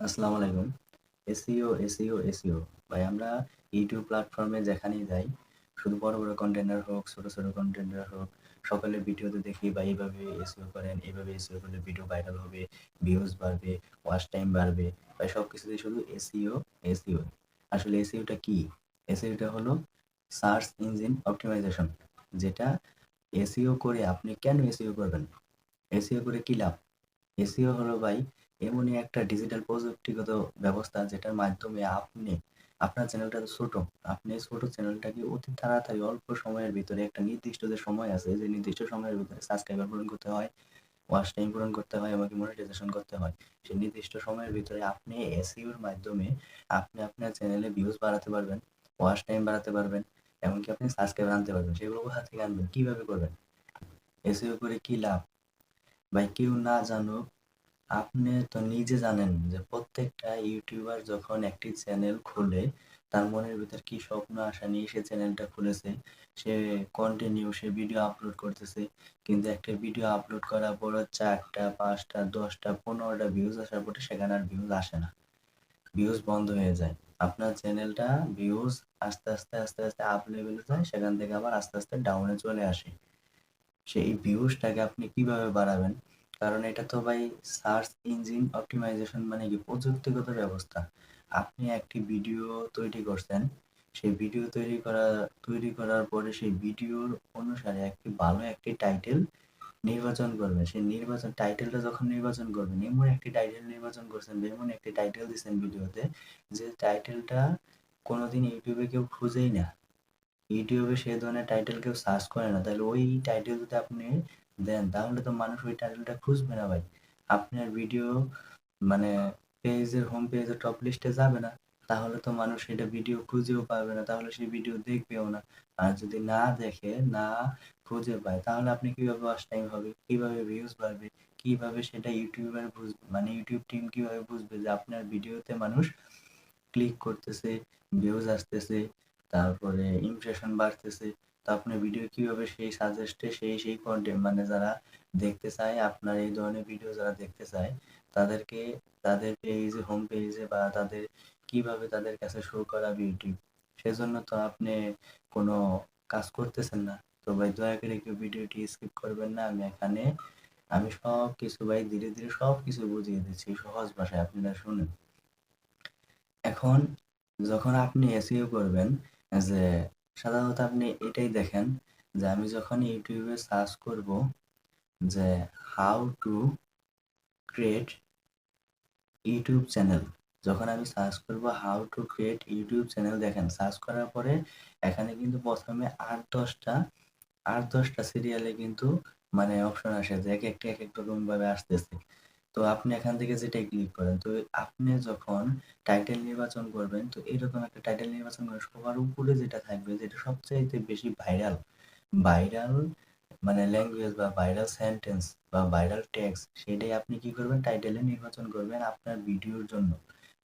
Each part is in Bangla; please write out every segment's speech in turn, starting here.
আসসালামু আলাইকুম। এসইও ভাই আমরা ইউটিউব প্ল্যাটফর্মে যেখানেই যাই, শুধু বড়, বড় কন্টেন্ট হোক, ছোট, ছোট কন্টেন্ট হোক, সকলের ভিডিওতে দেখি বা এইভাবে এসইও করেন, এইভাবে এসইও করলে ভিডিও ভাইরাল হবে, ভিউজ বাড়বে, ওয়াচ টাইম বাড়বে। ভাই সবকিছুতেই শুধু এসইও। আসলে এসইওটা কি? এসইওটা হলো সার্চ ইঞ্জিন অপটিমাইজেশন। যেটা এসইও করে আপনি কেন এসইও করবেন? এসইও করে কি লাভ? এসইও হলো ভাই এমনই একটা ডিজিটাল প্রযুক্তিগত ব্যবস্থা যেটার মাধ্যমে আপনি আপনার চ্যানেলটা তো ছোট। আপনি ছোট চ্যানেলটাকে অতি তাড়াতাড়ি অল্প সময়ের ভিতরে একটা নির্দিষ্ট যে সময় আছে, যে নির্দিষ্ট সময়ের ভিতরে সাবস্ক্রাইবার পূরণ করতে হয়, ওয়াচ টাইম পূরণ করতে হয়, এমনকি মনিটাইজেশন করতে হয়। সেই নির্দিষ্ট সময়ের ভিতরে আপনি এসইওর মাধ্যমে আপনি আপনার চ্যানেলে ভিউজ বাড়াতে পারবেন, ওয়াচ টাইম বাড়াতে পারবেন, এমনকি আপনি সাবস্ক্রাইবার আনতে পারবেন। সেগুলো কোথা থেকে আনবেন? কিভাবে করবেন? এসইও করে কি লাভ? ভাই কেউ না জানুক, আপনি তো নিজে জানেন যে প্রত্যেকটা ইউটিউবার যখন একটি চ্যানেল খোলে তার মনের ভিতর কি স্বপ্ন আশা নিয়ে সে চ্যানেলটা খুলেছে, সে ভিডিও আপলোড করতেছে, কিন্তু একটা ভিডিও আপলোড করার পর 4টা 5টা 10টা 15টা ভিউজ আসার পরে সেখানে আর ভিউজ আসে না, ভিউজ বন্ধ হয়ে যায়। আপনার চ্যানেলটা ভিউজ আস্তে আস্তে আপ লেভেলে যায়, সেখান থেকে আবার আস্তে আস্তে ডাউনে চলে আসে। সেই ভিউজটাকে আপনি কিভাবে বাড়াবেন? কারণ এটা তো ভাই সার্চ ইঞ্জিন অপটিমাইজেশন মানে কি প্রযুক্তিগত ব্যবস্থা। আপনি একটি ভিডিও তৈরি করছেন, সেই ভিডিও তৈরি করার পরে সেই ভিডিওর অনুসারে একটি টাইটেল নির্বাচন করবেন। সেই টাইটেলটা যখন নির্বাচন করবেন, এমন একটি টাইটেল নির্বাচন করছেন বা এমন একটি টাইটেল দিছেন ভিডিওতে যে টাইটেলটা কোনোদিন ইউটিউবে কেউ খুঁজেই না। ইউটিউবে সেই ধরনের টাইটেল কেউ সার্চ করে না, তাহলে ওই টাইটেল যদি আপনি দেন তাহলে তো মানুষ ওই টাইটেলটা খুঁজবে না ভাই। আপনার ভিডিও মানে হোম পেজের টপ লিস্টে যাবে না, তাহলে তো মানুষ সেটা ভিডিও খুঁজেও পাবে না, তাহলে সেই ভিডিও দেখবেও না। আর যদি না দেখে না খুঁজে পায় তাহলে আপনি কিভাবে ওয়াচ টাইম হবে, কিভাবে ভিউজ বাড়বে, কিভাবে সেটা ইউটিউবার মানে ইউটিউব টিম কিভাবে বুঝবে যে আপনার ভিডিওতে মানুষ ক্লিক করতেছে, ভিউজ আসতেছে, তারপরে ইমপ্রেশন বাড়তেছে। তো আপনার ভিডিও কিভাবে সেই সাজেস্টে সেই কন্টেন্ট মানে যারা দেখতে চায় আপনার এই ধরনের ভিডিও যারা দেখতে চায় তাদেরকে তাদের পেজে হোম পেজে বা কিভাবে তাদের কাছে শো করাবে ইউটিউব। সেজন্য তো আপনি কোনো কাজ করতেছেন না। তো ভাই দয়া করে কেউ ভিডিওটি স্কিপ করবেন না। আমি সব কিছু ভাই ধীরে ধীরে সব কিছু বুঝিয়ে দিচ্ছি সহজ ভাষায়, আপনারা শুনেন। এখন যখন আপনি এসইও করবেন, যে সাধারণত আপনি এটাই দেখেন যে আমি যখন ইউটিউবে সার্চ করব যে how to create YouTube channel, যখন আমি সার্চ করব how to create YouTube channel, দেখেন সার্চ করার পরে এখানে কিন্তু প্রথমে ৮-১০টা সিরিয়ালে কিন্তু মানে অপশন আসে যে এক এক রকম ভাবে আসতেছে। তো আপনি এখান থেকে যেটাই ক্লিক করেন, তো আপনি যখন টাইটেল নির্বাচন করবেন, তো এরকম একটা টাইটেল নির্বাচন করে সবার উপরে যেটা থাকবে, যেটা সবচাইতে বেশি ভাইরাল ভাইরাল মানে ল্যাঙ্গুয়েজ বা ভাইরাল সেন্টেন্স বা ভাইরাল টেক্সট, সেটাই আপনি কি করবেন টাইটেলে নির্বাচন করবেন আপনার ভিডিওর জন্য।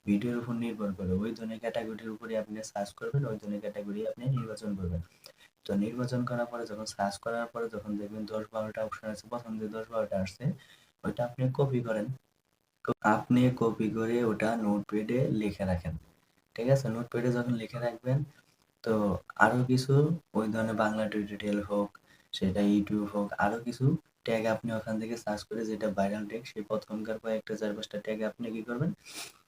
ভিডিওর উপর নির্ভর করে ওই ধরনের ক্যাটাগরির উপরে আপনি সার্চ করবেন, ওই ধরনের ক্যাটাগরি আপনি নির্বাচন করবেন। তো নির্বাচন করার পরে যখন সার্চ করার পরে যখন দেখবেন ১০-১২টা অপশন আছে, প্রথম যে ১০-১২টা আসছে ওইটা আপনি কপি করেন। আপনি কপি করে ওটা নোটপ্যাডে লিখে রাখেন। ঠিক আছে? নোটপ্যাডে যখন লিখে রাখবেন, তো আরো কিছু ওই ধরনের বাংলা টিউটোরিয়াল হোক, সেটা ইউটিউব হোক, আরো কিছু ট্যাগ আপনি ওখান থেকে সার্চ করে যেটা ভাইরাল ট্যাগ সেই প্রথমকার কয়েকটা ৪-৫টা ট্যাগ আপনি কি করবেন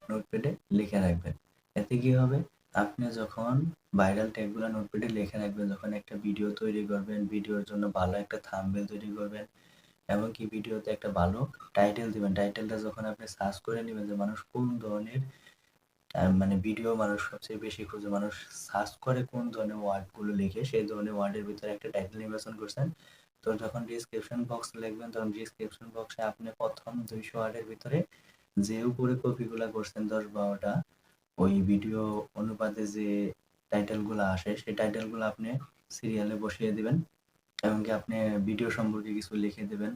নোটপ্যাডে লিখে রাখবেন। এতে কি হবে, আপনি যখন ভাইরাল ট্যাগগুলো নোটপ্যাডে লিখে রাখবেন, যখন একটা ভিডিও তৈরি করবেন, ভিডিওর জন্য ভালো একটা থাম্বনেল তৈরি করবেন, এমনকি ভিডিওতে একটা ভালো টাইটেল দিবেন। টাইটেলটা যখন আপনি সার্চ করে নেবেন যে মানুষ কোন ধরনের মানে ভিডিও মানুষ সবচেয়ে বেশি খোঁজে, মানুষ সার্চ করে কোন ধরনের ওয়ার্ডগুলো লিখে, সেই ধরনের ওয়ার্ডের ভিতরে একটা টাইটেল নির্বাচন করছেন। তো যখন ডেসক্রিপশন বক্স লিখবেন, তখন ডেসক্রিপশন বক্সে আপনি প্রথম ২০০ ওয়ার্ডের ভিতরে যে উপরে কপিগুলা করছেন ১০-১২টা, ওই ভিডিও অনুপাতে যে টাইটেলগুলো আসে সেই টাইটেলগুলো আপনি সিরিয়ালে বসিয়ে দিবেন। এমনকি আপনি ভিডিও সম্পর্কে কিছু লিখে দেবেন।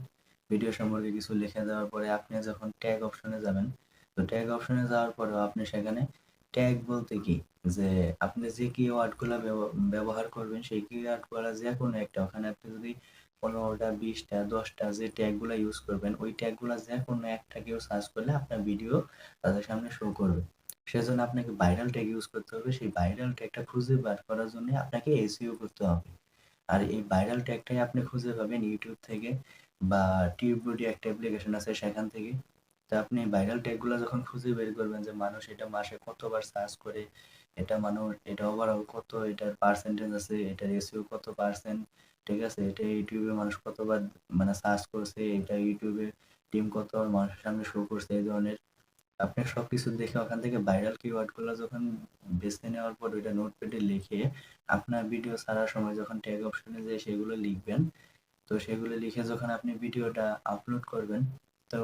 ভিডিও সম্পর্কে কিছু লিখে দেওয়ার পরে আপনি যখন ট্যাগ অপশনে যাবেন, তো ট্যাগ অপশনে যাওয়ার পরেও আপনি সেখানে ট্যাগ বলতে কি, যে আপনি যে কিওয়ার্ডগুলা ব্যবহার করবেন সেই কিওয়ার্ডগুলা যেকোনো একটা, ওখানে আপনি যদি 15টা 20টা 10টা যে ট্যাগগুলা ইউজ করবেন ওই ট্যাগগুলা যে কোনো একটা কেউ সার্চ করলে আপনার ভিডিও তাদের সামনে শো করবে। সেজন্য আপনাকে ভাইরাল ট্যাগ ইউজ করতে হবে। সেই ভাইরাল ট্যাগটা খুঁজে বার করার জন্য আপনাকে এসইও করতে হবে। আর এই ভাইরাল ট্যাগটাই আপনি খুঁজে পাবেন ইউটিউব থেকে বা টিউবডি একটা অ্যাপ্লিকেশন আছে সেখান থেকে। তো আপনি ভাইরাল ট্যাগগুলো যখন খুঁজে বের করবেন যে মানুষ এটা মাসে কতবার সার্চ করে, এটা মানুষ এটা ওভারঅল কত, এটার পার্সেন্টেজ আছে, এটার এসইও কত পার্সেন্ট, ঠিক আছে, এটা ইউটিউবে মানুষ কতবার মানে সার্চ করছে, এটা ইউটিউবে টিম কতবার মানুষের সামনে শো করছে, এই ধরনের আপনি সবকিছু দেখে ওখান থেকে ভাইরাল কিওয়ার্ড গুলো যখন বেছে নেওয়ার পর ওইটা নোটপ্যাডে লিখে আপনার ভিডিও ছাড়ার সময় যখন ট্যাগ অপশনে যেয়ে সেগুলো লিখবেন, তো সেগুলো লিখে যখন আপনি ভিডিওটা আপলোড করবেন, তো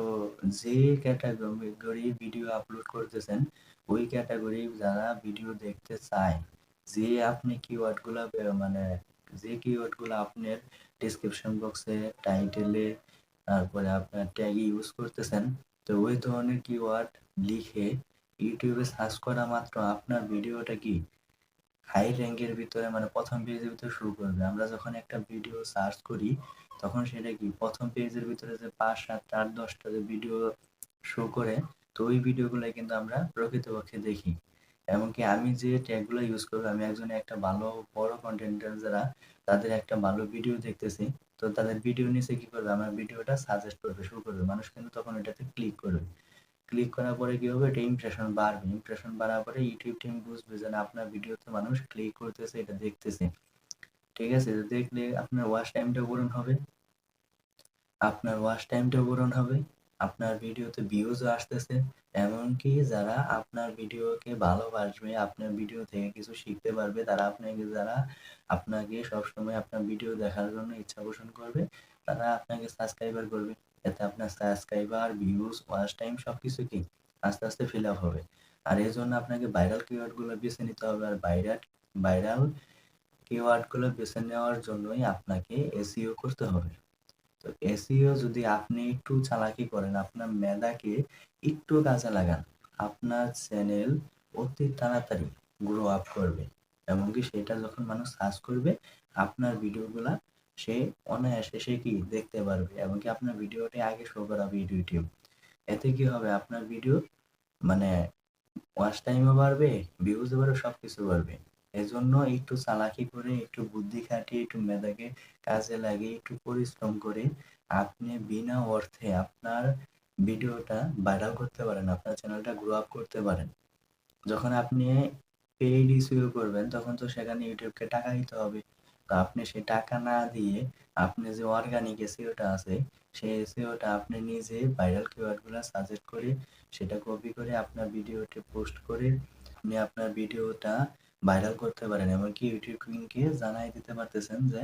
যে ক্যাটাগরি ভিডিও আপলোড করতেছেন ওই ক্যাটাগরি যারা ভিডিও দেখতে চায়, যে আপনি কিওয়ার্ডগুলো মানে যে কিওয়ার্ডগুলো আপনার ডেসক্রিপশন বক্সে, টাইটেলে, তারপরে আপনার ট্যাগে ইউজ করতেছেন, তো ওই ধরনের কিওয়ার্ড লিখে ইউটিউবে সার্চ করা মাত্র আপনার ভিডিওটা কি হাই র্যাঙ্কের ভিতরে মানে প্রথম পেজের ভিতরে শুরু করবে। আমরা যখন একটা ভিডিও সার্চ করি তখন সেটা কি প্রথম পেজের ভিতরে যে 5 7 8 10টা যে ভিডিও শো করে, তো ওই ভিডিওগুলাই কিন্তু আমরা প্রকৃতপক্ষে দেখি। এমনকি আমি যে ট্যাগগুলো ইউজ করবো, আমি একজন একটা ভালো বড় কন্টেন্টার যারা তাদের একটা ভালো ভিডিও দেখতেছি, তো তাদের ভিডিও নিচে কি করবে আমার ভিডিওটা সাজেস্ট করবে, শুরু করবে, মানুষ কিন্তু তখন এটাতে ক্লিক করবে। ক্লিক করার পরে কি হবে, এটা ইমপ্রেশন বাড়বে, ইমপ্রেশন বাড়ার পরে ইউটিউব টিম বুঝবে যে না আপনার ভিডিওতে মানুষ ক্লিক করতেছে, এটা দেখতেছে, ঠিক আছে, তো দেখলে আপনার ওয়াচ টাইমটা পূরণ হবে, আপনার ওয়াচ টাইমটা পূরণ হবে, আপনার ভিডিওতে ভিউজও আসতেছে, এমনকি যারা আপনার ভিডিওকে ভালোবাসবে, আপনার ভিডিও থেকে কিছু শিখতে পারবে, তারা আপনাকে সবসময় আপনার ভিডিও দেখার জন্য ইচ্ছা পোষণ করবে, তারা আপনাকে সাবস্ক্রাইবার করবে। এতে আপনার সাবস্ক্রাইবার, ভিউজ, ওয়াচ টাইম সবকিছু কি আস্তে আস্তে ফিল আপ হবে। আর এই জন্য আপনাকে ভাইরাল কিওয়ার্ডগুলো বেছে নিতে হবে। আর ভাইরাল কিওয়ার্ডগুলো বেছে নেওয়ার জন্যই আপনাকে এসইও করতে হবে। তো এসইও যদি আপনি একটু চালাকি করেন, আপনার মেধাকে একটু কাজে লাগান, আপনার চ্যানেল অতি তাড়াতাড়ি গ্রো আপ করবে। এমনকি সেটা যখন মানুষ সার্চ করবে আপনার ভিডিওগুলা সে অনায়াসে সে কি দেখতে পারবে, এমনকি আপনার ভিডিওটি আগে শো করাবে ইউটিউব। এতে কি হবে, আপনার ভিডিও মানে ওয়াচ টাইমও বাড়বে, ভিউজও বাড়বে, সবকিছু বাড়বে। এজন্য একটু চালাকি করে, একটু বুদ্ধি খাটিয়ে, একটু মেধাকে কাজে লাগিয়ে, একটু পরিশ্রম করে আপনি বিনা অর্থে আপনার ভিডিওটা ভাইরাল করতে পারেন, আপনার চ্যানেলটা গ্রো আপ করতে পারেন। যখন আপনি পেইড এসইও করবেন তখন তো সেখানে ইউটিউবকে টাকা দিতে হবে। তো আপনি সেই টাকা না দিয়ে আপনি যে অর্গানিক এসইওটা আছে সেই এসইওটা আপনি নিজে ভাইরাল কিওয়ার্ডগুলো সাজেস্ট করে সেটা কপি করে আপনার ভিডিওতে পোস্ট করে আপনি আপনার ভিডিওটা ভাইরাল করতে পারেন। এমনকি ইউটিউব কিংকে জানাই দিতে পারতেছেন যে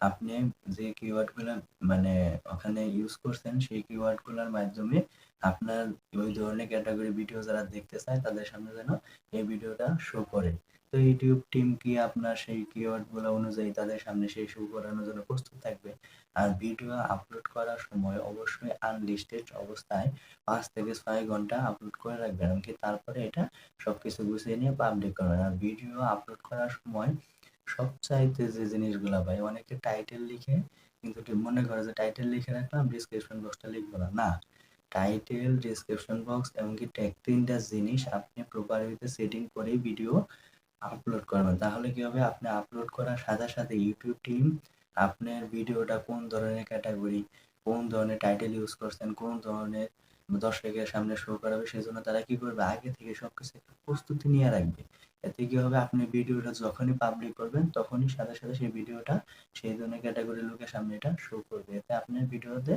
আপনি যে কিওয়ার্ডগুলো মানে ওখানে ইউজ করছেন সেই কিওয়ার্ডগুলোর মাধ্যমে আপনার ওই ধরনের ক্যাটাগরি ভিডিও যারা দেখতে চায় তাদের সামনে যেন এই ভিডিওটা শো করে। তো ইউটিউব টিম কি আপনার সেই কিওয়ার্ড গুলো অনুযায়ী তাদের সামনে সেই শো করানোর জন্য প্রস্তুত থাকবে। আর ভিডিও আপলোড করার সময় অবশ্যই আনলিস্টেড অবস্থায় 5 থেকে 6 ঘন্টা আপলোড করে রাখবেন, এমনকি তারপরে এটা সবকিছু গুছিয়ে নিয়ে পাবলিক করবেন। আর ভিডিও আপলোড করার সময় সবচাইতে যে জিনিসগুলা ভাই, অনেকে টাইটেল লিখে কিন্তু মনে করে যে টাইটেল লিখে রাখলাম ডিসক্রিপশন বক্সটা লিখবো না, না, টাইটেল, ডেসক্রিপশন বক্স এমনকি ট্যাগ 3টা জিনিস আপনি প্রপার ওয়েতে সেটিং করে ভিডিও আপলোড করবেন। তাহলে কি হবে, আপনি আপলোড করার সাথে সাথে ইউটিউব টিম আপনার ভিডিওটা কোন ধরনের ক্যাটাগরি, কোন ধরনের টাইটেল ইউজ করছেন, কোন ধরনের দর্শকের সামনে শো করাবে সেজন্য তারা কি করবে আগে থেকে সবকিছু একটা প্রস্তুতি নিয়ে রাখবে। এতে কি হবে, আপনি ভিডিওটা যখনই পাবলিক করবেন তখনই সাথে সাথে সেই ভিডিওটা সেই ধরনের ক্যাটাগরির লোকের সামনে এটা শো করবে। এতে আপনার ভিডিওতে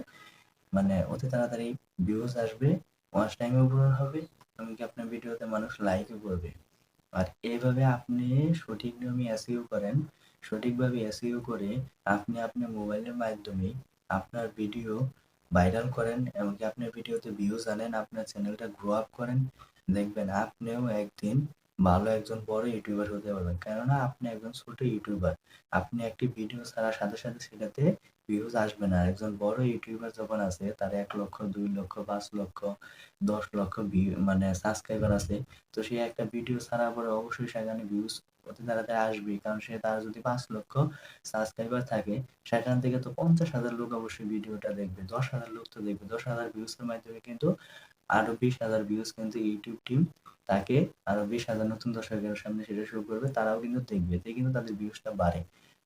মানে অতি তাড়াতাড়ি ভিউজ আসবে, ওয়াচ টাইমও পূরণ হবে, এমনকি আপনার ভিডিওতে মানুষ লাইকও করবে। আর এইভাবে আপনি সঠিক নিয়মে এসইও করেন, সঠিকভাবে এসইও করে আপনি আপনার মোবাইলের মাধ্যমে আপনার ভিডিও ভাইরাল করেন, এমনকি আপনার ভিডিওতে ভিউজ আনেন, আপনার চ্যানেলটা গ্রো আপ করেন, দেখবেন আপনিও একদিন ভালো একজন বড় ইউটিউবার হতে পারবেন। কেননা আপনি একজন ছোট ইউটিউবার, আপনি একটি ভিডিও ছাড়ার সাথে সাথে সেটাতে ভিউজ আসবে না। একজন বড় ইউটিউবার যখন আছে তার 1 লক্ষ, 2 লক্ষ, 5 লক্ষ, 10 লক্ষ মানে সাবস্ক্রাইবার আছে, তো সে একটা ভিডিও ছাড়ার পরে অবশ্যই সেখানে ভিউজ অতি তাড়াতাড়ি আসবেই, কারণ তার যদি 5 লক্ষ সাবস্ক্রাইবার থাকে, সেখান থেকে তো 50,000 লোক অবশ্যই ভিডিওটা দেখবে, 10,000 লোক তো দেখবে। 10,000 ভিউজ এর মাধ্যমে কিন্তু আরো 20,000 ভিউজ কিন্তু ইউটিউব টিম তাকে আরো 20,000 নতুন দর্শকের সামনে সেটা শুরু করবে, তারাও কিন্তু দেখবে, এতে কিন্তু তাদের ভিউজটা বাড়ে।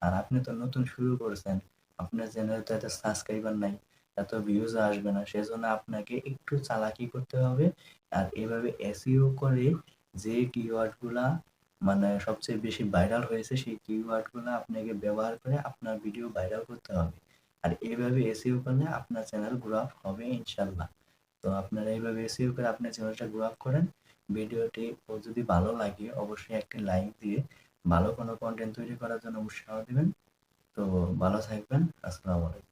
আর আপনি তো নতুন শুরু করেছেন, আপনার চ্যানেলে তো এত সাবস্ক্রাইবার নাই, এত ভিউজ আসবে না, সেজন্য আপনাকে একটু চালাকি করতে হবে। আর এভাবে এসইও করে যে কিওয়ার্ড গুলা মানে সবচেয়ে বেশি ভাইরাল হয়েছে, সেই কিওয়ার্ড গুলা আপনাকে ব্যবহার করে আপনার ভিডিও ভাইরাল করতে হবে। আর এইভাবে এসইও করলে আপনার চ্যানেল গ্রো আপ হবে ইনশাল্লাহ। তো আপনারা এইভাবে এসইও করে আপনার চ্যানেলটা গ্রো আপ করেন। ভিডিওটি যদি ভালো লাগে অবশ্যই একটি লাইক দিয়ে ভালো কোনো কন্টেন্ট তৈরি করার জন্য উৎসাহ দিবেন। তো ভালো থাকবেন। আসসালামু আলাইকুম।